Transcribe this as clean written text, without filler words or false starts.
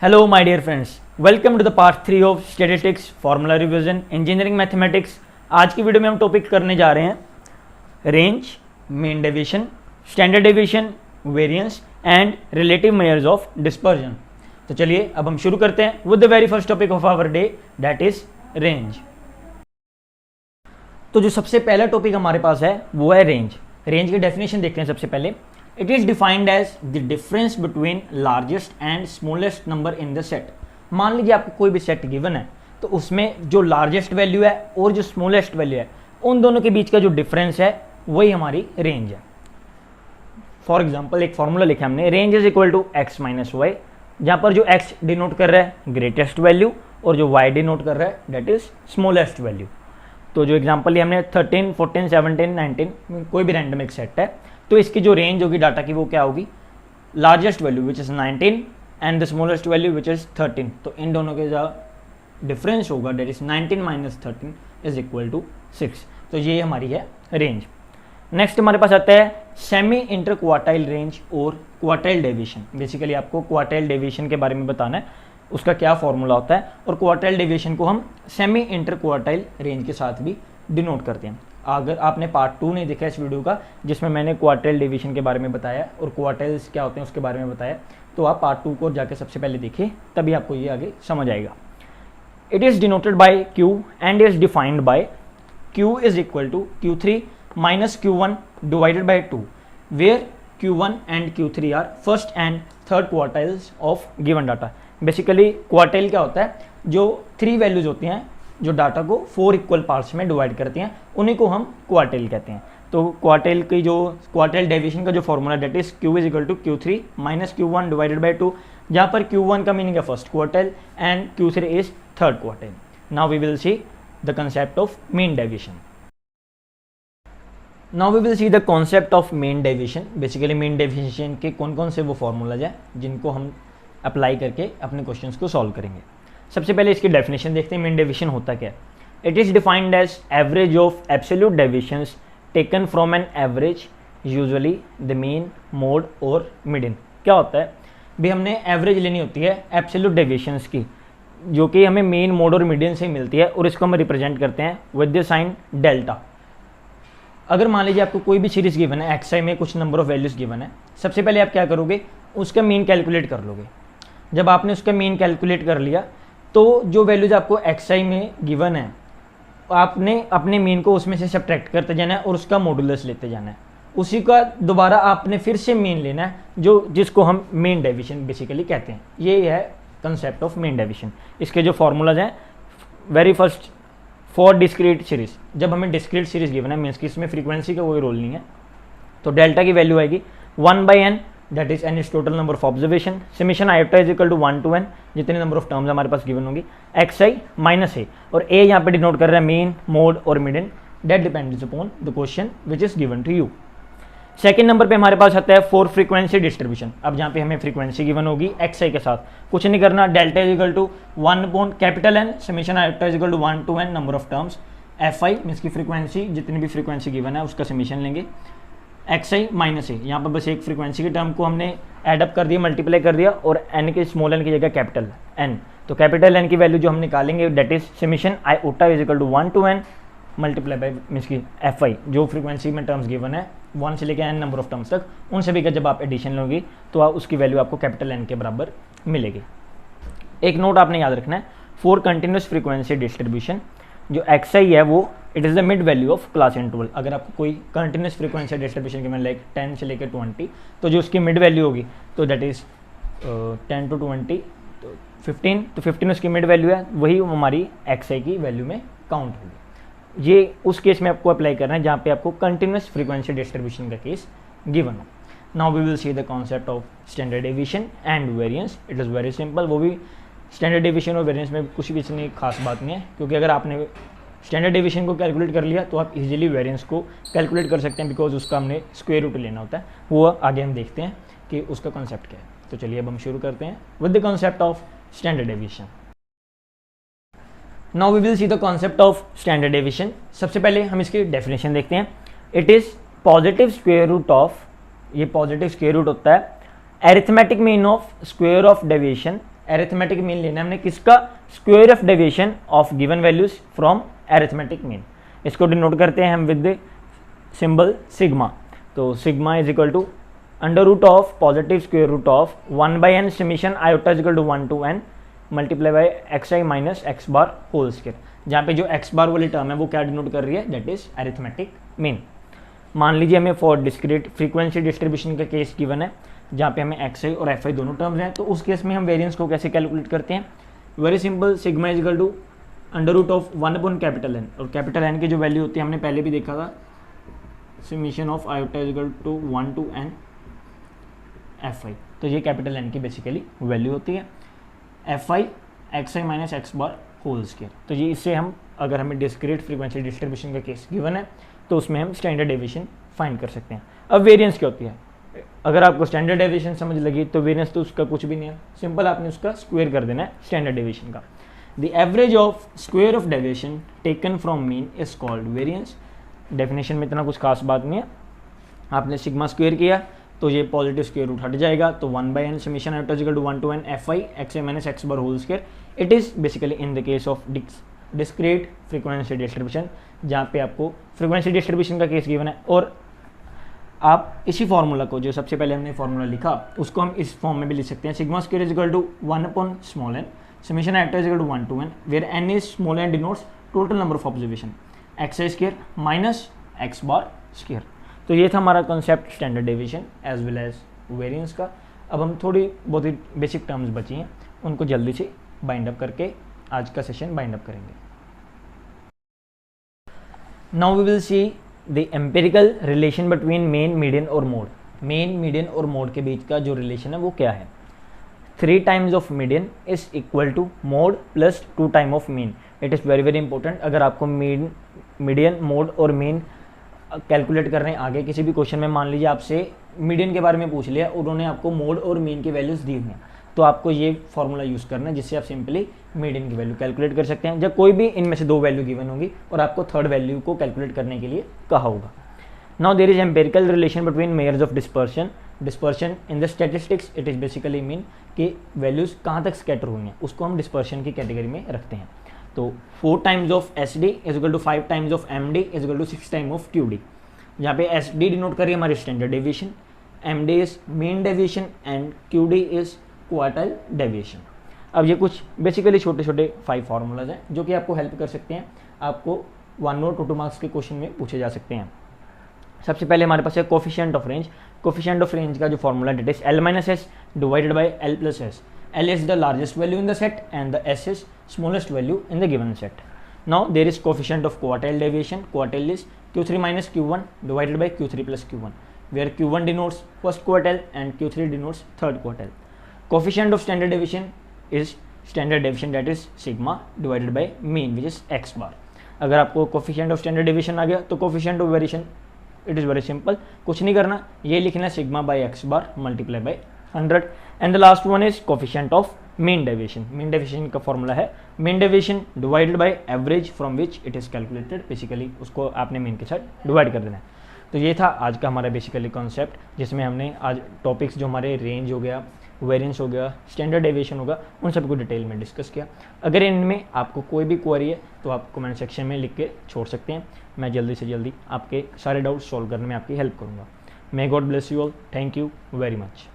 Hello my dear friends, welcome to the part 3 of Statistics Formula Revision Engineering Mathematics। आज की video में हम topic करने जा रहे हैं range, mean deviation, standard deviation, variance and relative measures of dispersion. तो चलिए अब हम शुरू करते हैं with the very first topic of our day, that is range. तो जो सबसे पहला टॉपिक हमारे पास है वो है रेंज। रेंज की डेफिनेशन देखते हैं सबसे पहले। It is defined as the difference between largest and smallest number in the set। मान लीजिए आपको कोई भी सेट गिवन है तो उसमें जो लार्जेस्ट वैल्यू है और जो स्मॉलेस्ट वैल्यू है उन दोनों के बीच का जो डिफरेंस है वही हमारी रेंज है। फॉर एग्जांपल एक फॉर्मूला लिखा हमने, range is equal to X minus Y, जहाँ पर जो एक्स डिनोट कर रहा है ग्रेटेस्ट वैल्यू और जो वाई डिनोट कर रहा है दैट इज स्मॉलेस्ट वैल्यू। तो जो एग्जाम्पल ये हमने 13, 14, 17, 19 कोई भी रैंडम एक सेट है तो इसकी जो रेंज होगी डाटा की वो क्या होगी, largest value which is 19 and the smallest value which is 13। तो इन दोनों के जो डिफरेंस होगा that is 19 minus 13 is equal to 6। तो ये हमारी है रेंज। नेक्स्ट हमारे पास आता है सेमी इंटर क्वार्टाइल रेंज और क्वार्टाइल डेविएशन। बेसिकली आपको क्वार्टाइल डेविएशन के बारे में बताना है, उसका क्या फॉर्मूला होता है, और क्वार्टाइल डेविएशन को हम सेमी इंटर क्वार्टाइल रेंज के साथ भी डिनोट करते हैं। अगर आपने पार्ट 2 नहीं देखा इस वीडियो का जिसमें मैंने क्वार्टाइल डेविएशन के बारे में बताया और क्वार्टाइल्स क्या होते हैं उसके बारे में बताया, तो आप पार्ट 2 को जाके सबसे पहले देखिए, तभी आपको ये आगे समझ आएगा। It is denoted by Q and is defined by Q is equal to Q3 minus Q1 divided by 2, where Q1 and Q3 are first and third quartiles of given data. Basically quartile क्या होता है, जो 3 values होती हैं जो data को 4 equal parts में divide करती हैं, उन्हीं को हम क्वार्टाइल कहते हैं। तो क्वार्टाइल की जो क्वार्टाइल डेविएशन का जो formula that is Q is equal to Q3 minus Q1 divided by 2, जहाँ पर Q1 का मीनिंग है first quartile and Q3 is third quartile. Now we will see the concept of mean deviation. Now we will see the concept of mean deviation. Basically mean deviation के कौन कौन से वो formulas हैं जिनको हम अप्लाई करके अपने क्वेश्चंस को सॉल्व करेंगे। सबसे पहले इसकी डेफिनेशन देखते हैं, मीन डेविएशन होता क्या है। It is defined as average of absolute deviations taken from an average, usually the mean, mode और मीडियन। क्या होता है भी, हमने एवरेज लेनी होती है एब्सोल्यूट डेविएशंस की जो कि हमें मीन, मोड और मीडियन से मिलती है, और इसको हम रिप्रेजेंट करते हैं विद द साइन डेल्टा। अगर मान लीजिए आपको कोई भी सीरीज गिवन है, एक्स आई में कुछ नंबर ऑफ वैल्यूज गिवन है, सबसे पहले आप क्या करोगे, उसका मीन कैलकुलेट कर लोगे। जब आपने उसका मीन कैलकुलेट कर लिया तो जो वैल्यूज आपको एक्स आई में गिवन है आपने अपने मीन को उसमें से सब्ट्रैक्ट करते जाना है और उसका मॉडुलस लेते जाना है। उसी का दोबारा आपने फिर से मीन लेना है, जो जिसको हम मीन डेविएशन बेसिकली कहते हैं। ये है कंसेप्ट ऑफ मीन डेविएशन। इसके जो फॉर्मूलाज हैं, very first for discrete series, जब हमें डिस्क्रीट सीरीज गिवन है मीन्स कि इसमें फ्रीक्वेंसी का कोई रोल नहीं है, तो डेल्टा की वैल्यू आएगी 1/n, that is n is total number of observation, summation iota is equal to 1 to n, जितने नंबर ऑफ टर्म्स हमारे पास गिवन होंगी, एक्स आई माइनस ए, और ए यहाँ पे डिनोट कर रहा है मीन, मोड और median, that depends upon the question which is given to you. Second number पे हमारे पास आता है फॉर फ्रीक्वेंसी डिस्ट्रीब्यूशन। अब जहाँ पे हमें फ्रीक्वेंसी गिवन होगी एक्स आई के साथ, कुछ नहीं करना, delta is equal to 1/N, summation iota is equal to 1 to n number of terms, F I means की फ्रीक्वेंसी, जितनी भी फ्रीक्वेंसी गिवन है उसका समेशन लेंगे, एक्स आई माइनस ए, यहाँ पर बस एक फ्रीक्वेंसी के टर्म को हमने एडअप कर दिया, मल्टीप्लाई कर दिया, और एन के स्मॉल एन की जगह कैपिटल एन, तो कैपिटल एन की वैल्यू जो हम निकालेंगे that is summation iota is equal to 1 to n multiply by means की एफ आई, जो फ्रीक्वेंसी में टर्म्स गिवन है 1 से लेकर n नंबर ऑफ टर्म्स तक, उन सभी का जब आप एडिशन लोगे तो उसकी वैल्यू आपको कैपिटल एन के बराबर मिलेगी। एक नोट आपने याद रखना है, फॉर कंटिन्यूस फ्रीक्वेंसी डिस्ट्रीब्यूशन जो एक्स आई है वो it is the mid value of class interval. अगर आपको कोई कंटिन्यूस फ्रीक्वेंसी डिस्ट्रीब्यूशन के में लाइक 10 से लेकर 20, तो जो उसकी मिड वैल्यू होगी तो दैट इज़ 10 to 20, तो 15, तो 15 उसकी मिड वैल्यू है, वही हमारी एक्स आई की वैल्यू में काउंट होगी। ये उस केस में आपको अप्लाई करना है जहाँ पे आपको कंटिन्यूस फ्रीक्वेंसी डिस्ट्रीब्यूशन का केस गिवन हो। Now we will see the concept of standard deviation and variance. It is very simple. वो भी स्टैंडर्ड डेविएशन और वेरिएंस में कुछ भी इतनी खास बात नहीं है, क्योंकि अगर आपने स्टैंडर्ड डेविएशन को कैलकुलेट कर लिया तो आप इजीली वेरिएंस को कैलकुलेट कर सकते हैं, बिकॉज उसका हमने स्क्वायर रूट लेना होता है। वो आगे हम देखते हैं कि उसका कॉन्सेप्ट क्या है। तो चलिए अब हम शुरू करते हैं with the concept of standard deviation. Now we will see the concept of standard deviation. सबसे पहले हम इसकी डेफिनेशन देखते हैं। It is positive square root of, ये पॉजिटिव स्क्वायर रूट होता है arithmetic mean of square of deviation arithmetic mean लेना है हमने किसका, square of deviation of given values from arithmetic mean. इसको डिनोट करते हैं हम विद सिंबल सिग्मा। तो sigma is equal to under root of positive square root of 1/n summation iota is equal to 1 to n multiply by xi minus x bar whole square, जहाँ पे जो x बार वाली term है वो क्या denote कर रही है, दैट इज एरिथमेटिक मीन। मान लीजिए हमें फॉर डिस्क्रीट फ्रीक्वेंसी डिस्ट्रीब्यूशन का केस गिवन है जहाँ पे हमें xi और fi दोनों टर्म्स हैं, तो उस केस में हम वेरिएंस को कैसे कैलकुलेट करते हैं, very simple, sigma is equal to under root of 1/N, और कैपिटल N की जो वैल्यू होती है हमने पहले भी देखा था, summation of iota is equal to 1 to n fi। तो ये कैपिटल N की बेसिकली वैल्यू होती है, fi xi minus x bar whole square. तो ये इससे हम, अगर हमें डिस्क्रीट फ्रीक्वेंसी डिस्ट्रीब्यूशन का केस गिवन है तो उसमें हम स्टैंडर्ड डेविएशन फाइंड कर सकते हैं। अब वेरिएंस क्या होती है, अगर आपको स्टैंडर्ड डेविएशन समझ लगी तो वेरिएंस तो उसका कुछ भी नहीं है, सिंपल आपने उसका स्क्वायर कर देना है स्टैंडर्ड डेविएशन का। The average of square of deviation taken from mean is called variance. Definition में इतना कुछ खास बात नहीं है, आपने सिग्मा स्क्वायर किया तो ये पॉजिटिव स्क्वायर रूट हट जाएगा, तो 1/n summation iota is equal to 1 to n fi xi minus x bar whole square. It is basically in the case of discrete frequency distribution, जहाँ पे आपको फ्रीक्वेंसी डिस्ट्रीब्यूशन का केस गिवन है, और आप इसी फॉर्मूला को, जो सबसे पहले हमने फॉर्मूला लिखा, उसको हम इस फॉर्म में भी लिख सकते हैं, sigma square is equal to 1/n summation iota is equal to 1 to n where n is small n denotes total number of observation xi square minus x bar square. तो ये था हमारा concept standard deviation as well as variance का। अब हम थोड़ी बहुत ही basic terms बची हैं, उनको जल्दी से बाइंड अप करके आज का सेशन बाइंड अप करेंगे। Now we will see the empirical relation between mean, median और मोड। मेन, मीडियन और मोड के बीच का जो रिलेशन है वो क्या है, 3 times of median is equal to mode plus 2 times of mean. It is very very important. अगर आपको मीडियन, मोड और मीन कैलकुलेट कर रहे हैं आगे किसी भी क्वेश्चन में, मान लीजिए आपसे मीडियन के बारे में पूछ लिया, उन्होंने आपको मोड और मीन की वैल्यूज दी हुई हैं, तो आपको ये फॉर्मूला यूज़ करना है जिससे आप सिंपली मीडियन की वैल्यू कैलकुलेट कर सकते हैं, जब कोई भी इनमें से 2 वैल्यू गिवन होगी और आपको थर्ड वैल्यू को कैलकुलेट करने के लिए कहा होगा। Now there is empirical relation between measures of dispersion. Dispersion in the statistics it is basically mean कि वैल्यूज कहाँ तक स्कैटर हुई हैं, उसको हम डिस्पर्शन की कैटेगरी में रखते हैं। तो 4 times of SD is equal to 5 times of MD is equal to 6 times of QD, जहाँ पे SD डिनोट करिए हमारी standard deviation, MD is mean deviation and QD is quartile deviation. अब ये कुछ बेसिकली छोटे छोटे 5 फार्मूलाज हैं जो कि आपको हेल्प कर सकते हैं, आपको 1 और 2 मार्क्स के क्वेश्चन में पूछे जा सकते हैं। सबसे पहले हमारे पास है coefficient of range. Coefficient of range का जो formula that is L minus S divided by L plus S. L is the largest value in the set and the S is smallest value in the given set. Now there is coefficient of quartile deviation. Quartile is Q3 minus Q1 divided by Q3 plus Q1, where Q1 denotes first quartile and Q3 denotes third quartile. Coefficient of standard deviation is standard deviation, that is sigma divided by mean, which is x bar. अगर आपको coefficient of standard deviation आ गया तो coefficient of variation it is very simple, कुछ नहीं करना, ये लिखना sigma by x bar multiply by 100 and the last one is coefficient of mean deviation. mean deviation का फॉर्मूला है mean deviation divided by average from which it is calculated. Basically उसको आपने mean के साथ डिवाइड कर देना है। तो ये था आज का हमारा बेसिकली कॉन्सेप्ट, जिसमें हमने आज टॉपिक्स जो हमारे रेंज हो गया, वेरिएंस हो गया, स्टैंडर्ड डेविएशन होगा, उन सबको डिटेल में डिस्कस किया। अगर इनमें आपको कोई भी क्वेरी है तो आप कमेंट सेक्शन में लिख के छोड़ सकते हैं, मैं जल्दी से जल्दी आपके सारे डाउट्स सॉल्व करने में आपकी हेल्प करूँगा। May God bless you all, thank you very much.